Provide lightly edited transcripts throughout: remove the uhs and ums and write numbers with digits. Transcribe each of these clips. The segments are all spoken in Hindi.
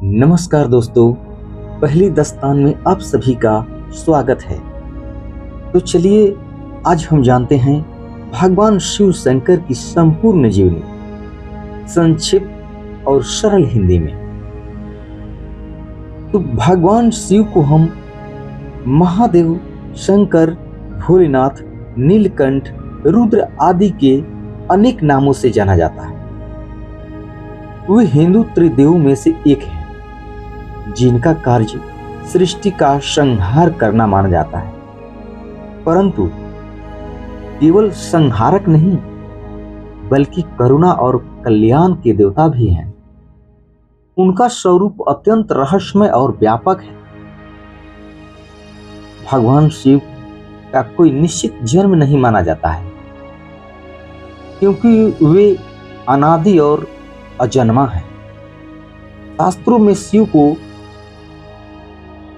नमस्कार दोस्तों, पहली दस्तान में आप सभी का स्वागत है। तो चलिए आज हम जानते हैं भगवान शिव शंकर की संपूर्ण जीवनी, संक्षिप्त और सरल हिंदी में। तो भगवान शिव को हम महादेव, शंकर, भोलेनाथ, नीलकंठ, रुद्र आदि के अनेक नामों से जाना जाता है। वे हिंदू त्रिदेवों में से एक है जिनका कार्य सृष्टि का संहार करना माना जाता है, परंतु केवल संहारक नहीं बल्कि करुणा और कल्याण के देवता भी हैं। उनका स्वरूप अत्यंत रहस्यमय और व्यापक है। भगवान शिव का कोई निश्चित जन्म नहीं माना जाता है, क्योंकि वे अनादि और अजन्मा है। शास्त्रों में शिव को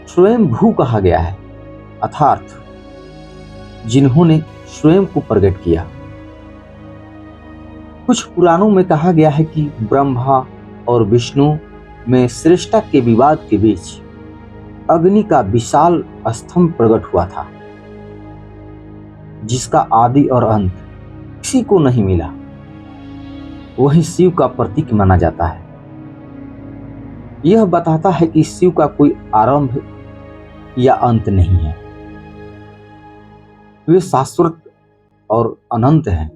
स्वयं भू कहा गया है, अर्थात जिन्होंने स्वयं को प्रकट किया। कुछ पुराणों में कहा गया है कि ब्रह्मा और विष्णु में श्रेष्ठता के विवाद के बीच अग्नि का विशाल स्तंभ प्रकट हुआ था, जिसका आदि और अंत किसी को नहीं मिला। वही शिव का प्रतीक माना जाता है। यह बताता है कि शिव का कोई आरंभ या अंत नहीं है। वे शाश्वत और अनंत हैं।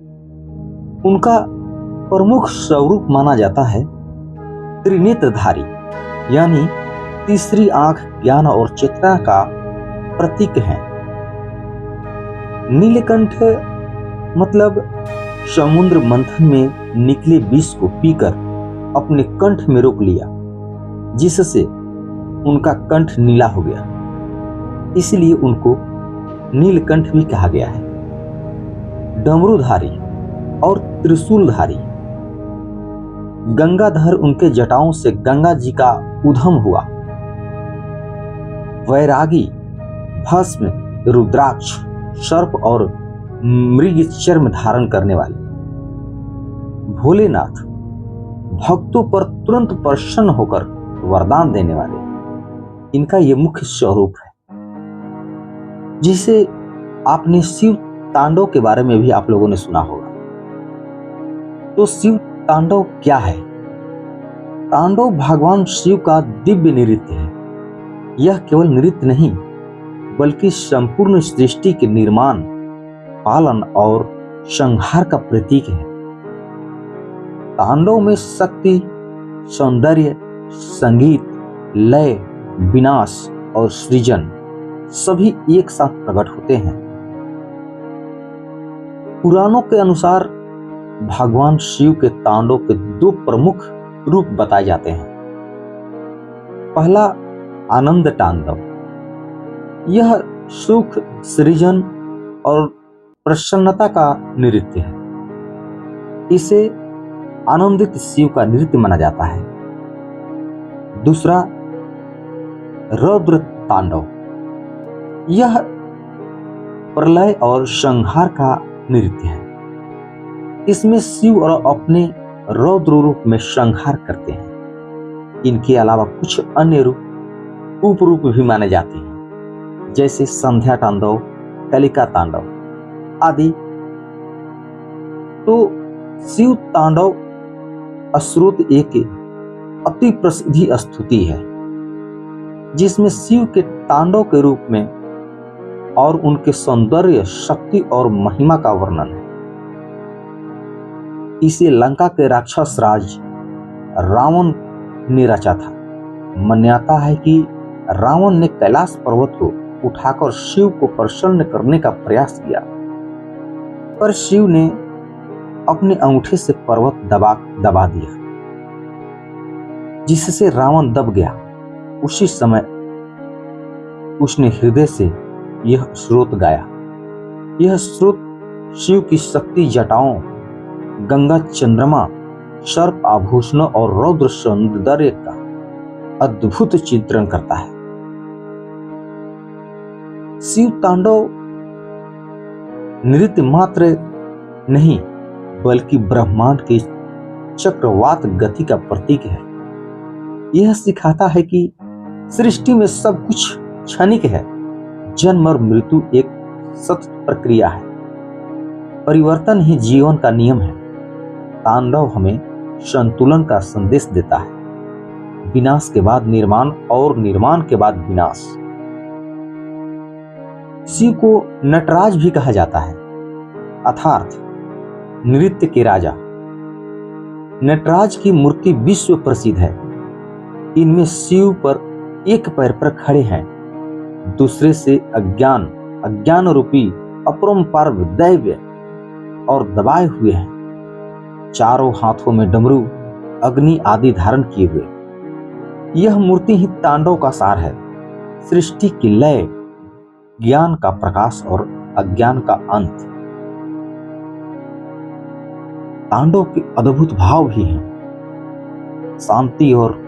उनका प्रमुख स्वरूप माना जाता है त्रिनेत्रधारी, यानी तीसरी आंख ज्ञान और चेतना का प्रतीक है। नीलकंठ मतलब समुद्र मंथन में निकले विष को पीकर अपने कंठ में रोक लिया, जिससे उनका कंठ नीला हो गया, इसलिए उनको नीलकंठ भी कहा गया है। डमरूधारी और त्रिशूलधारी, गंगाधर उनके जटाओं से गंगा जी का उद्गम हुआ। वैरागी, भस्म, रुद्राक्ष, सर्प और मृग चर्म धारण करने वाले। भोलेनाथ, भक्तों पर तुरंत प्रसन्न होकर वरदान देने वाले। इनका यह मुख्य स्वरूप है, जिसे आपने शिव तांडव के बारे में भी आप लोगों ने सुना होगा। तो शिव तांडव क्या है? तांडव भगवान शिव का दिव्य नृत्य है। यह केवल नृत्य नहीं बल्कि संपूर्ण सृष्टि के निर्माण, पालन और संहार का प्रतीक है। तांडव में शक्ति, सौंदर्य, संगीत, लय, विनाश और सृजन सभी एक साथ प्रकट होते हैं। पुराणों के अनुसार भगवान शिव के तांडव के दो प्रमुख रूप बताए जाते हैं। पहला आनंद तांडव। यह सुख, सृजन और प्रसन्नता का नृत्य है। इसे आनंदित शिव का नृत्य माना जाता है। दूसरा रौद्र तांडव। यह प्रलय और संहार का नृत्य है। इसमें शिव और अपने रौद्र रूप में संहार करते हैं। इनके अलावा कुछ अन्य रूप उपरूप भी माने जाते हैं, जैसे संध्या तांडव, कलिका तांडव आदि। तो शिव तांडव स्रोत एक अति प्रसिद्धि स्तुति है, जिसमें शिव के तांडव के रूप में और उनके सौंदर्य, शक्ति और महिमा का वर्णन है। इसे लंका के राक्षस राज रावण ने रचा था। मान्यता है कि रावण ने कैलाश पर्वत को उठाकर शिव को प्रसन्न करने का प्रयास किया, पर शिव ने अपने अंगूठे से पर्वत दबा दिया, जिससे रावण दब गया। उसी समय उसने हृदय से यह स्रोत गाया। यह स्रोत शिव की शक्ति, जटाओं, गंगा, चंद्रमा, सर्प आभूषणों और रौद्र सौंदर्य का अद्भुत चित्रण करता है। शिव तांडव नृत्य मात्र नहीं बल्कि ब्रह्मांड की चक्रवात गति का प्रतीक है। यह सिखाता है कि सृष्टि में सब कुछ क्षणिक है। जन्म और मृत्यु एक सतत प्रक्रिया है। परिवर्तन ही जीवन का नियम है। तांडव हमें संतुलन का संदेश देता है। विनाश के बाद निर्माण और निर्माण के बाद विनाश। शिव को नटराज भी कहा जाता है, अर्थात नृत्य के राजा। नटराज की मूर्ति विश्व प्रसिद्ध है। इनमें शिव पर एक पैर पर खड़े हैं, दूसरे से अज्ञान रूपी अपरंपार दैव्य और दबाए हुए हैं। चारों हाथों में डमरू, अग्नि आदि धारण किए हुए। यह मूर्ति ही तांडव का सार है। सृष्टि की लय, ज्ञान का प्रकाश और अज्ञान का अंत। तांडव के अद्भुत भाव भी हैं। शांति और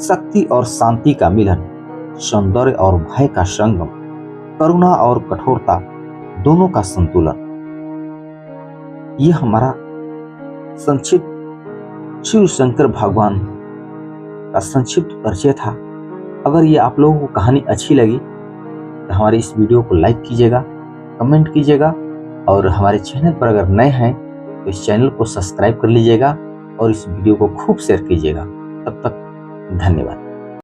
शक्ति और शांति का मिलन, सौंदर्य और भय का संगम, करुणा और कठोरता दोनों का संतुलन। यह हमारा संक्षिप्त शिव शंकर भगवान का संक्षिप्त परिचय था। अगर ये आप लोगों को कहानी अच्छी लगी तो हमारे इस वीडियो को लाइक कीजिएगा, कमेंट कीजिएगा और हमारे चैनल पर अगर नए हैं तो इस चैनल को सब्सक्राइब कर लीजिएगा और इस वीडियो को खूब शेयर कीजिएगा। तब तक धन्यवाद।